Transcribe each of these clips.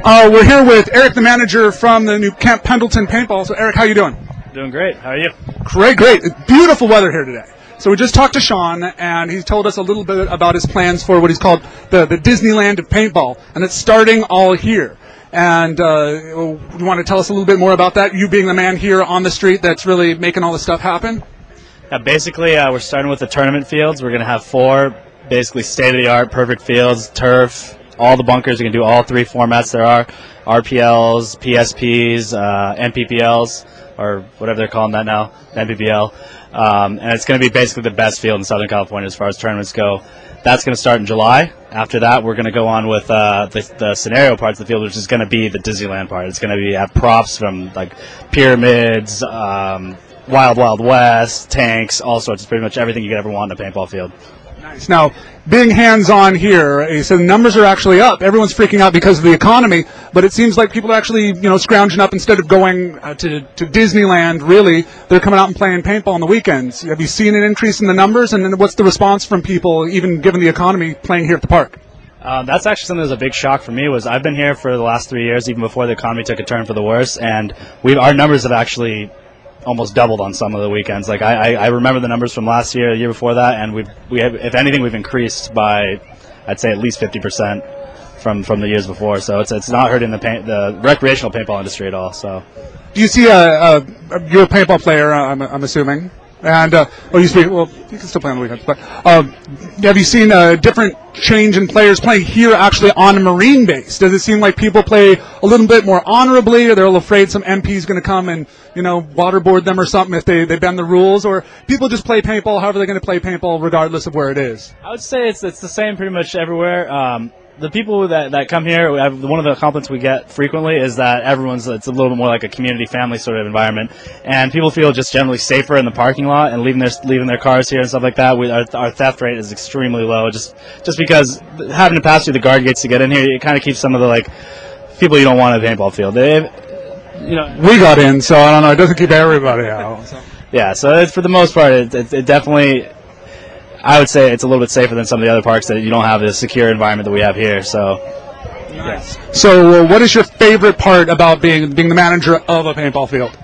We're here with Eric, the manager from the new Camp Pendleton Paintball. So, Eric, how you doing? Doing great. How are you? Great, great. Beautiful weather here today. So we just talked to Sean, and he's told us a little bit about his plans for what he's called the Disneyland of paintball, and it's starting all here. And you want to tell us a little bit more about that, you being the man here on the street that's really making all this stuff happen? Yeah, basically, we're starting with the tournament fields. We're going to have 4 basically state-of-the-art, perfect fields, turf, all the bunkers. You can do all 3 formats there are, RPLs, PSPs, NPPLs, or whatever they're calling that now, NPPL. And it's going to be basically the best field in Southern California as far as tournaments go. That's going to start in July. After that, we're going to go on with the scenario parts of the field, which is going to be the Disneyland part. It's going to have props from like pyramids, Wild Wild West, tanks, all sorts. It's pretty much everything you could ever want in a paintball field. Nice. Now, being hands-on here, you said the numbers are actually up. Everyone's freaking out because of the economy, but it seems like people are actually, scrounging up instead of going to Disneyland. Really, they're coming out and playing paintball on the weekends. Have you seen an increase in the numbers, and then what's the response from people, even given the economy, playing here at the park? That's actually something that was a big shock for me. I've been here for the last 3 years, even before the economy took a turn for the worse, and our numbers have actually almost doubled on some of the weekends. Like I remember the numbers from last year, the year before that, and we have, if anything, we've increased by, I'd say, at least 50% from the years before. So it's not hurting the recreational paintball industry at all. So, do you see you're a paintball player? I'm assuming. And you can still play on the weekends. But have you seen a different change in players playing here actually on a marine base? Does it seem like people play a little bit more honorably, or they're a little afraid some MP is going to come and waterboard them or something if they bend the rules, or people just play paintball however they're going to play paintball regardless of where it is? I would say it's the same pretty much everywhere. The people that come here, one of the compliments we get frequently is that it's a little bit more like a community family sort of environment, and people feel just generally safer in the parking lot and leaving their cars here and stuff like that. Our theft rate is extremely low, just because having to pass through the guard gates to get in here, it kind of keeps some of the people you don't want at a paintball field. We got in, so I don't know. It doesn't keep everybody out. So. Yeah, so for the most part, it definitely. I would say it's a little bit safer than some of the other parks that you don't have the secure environment that we have here. So, nice. So, what is your favorite part about being the manager of a paintball field?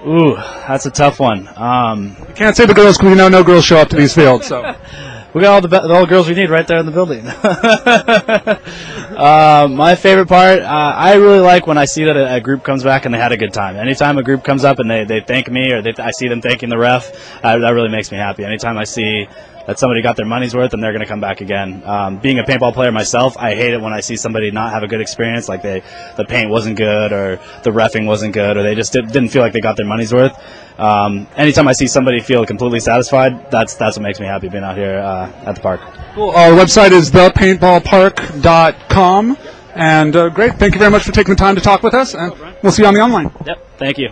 Ooh, that's a tough one. You can't say the girls because we know no girls show up to these fields. So, we got all the girls we need right there in the building. My favorite part, I really like when I see that a group comes back and they had a good time. Anytime a group comes up and they thank me, or I see them thanking the ref, that really makes me happy. Anytime I see that somebody got their money's worth and they're going to come back again. Being a paintball player myself, I hate it when I see somebody not have a good experience, like the paint wasn't good or the reffing wasn't good, or they just didn't feel like they got their money's worth. Anytime I see somebody feel completely satisfied, that's what makes me happy being out here at the park. Cool. Our website is thepaintballpark.com. And great. Thank you very much for taking the time to talk with us. And we'll see you on the online. Yep. Thank you.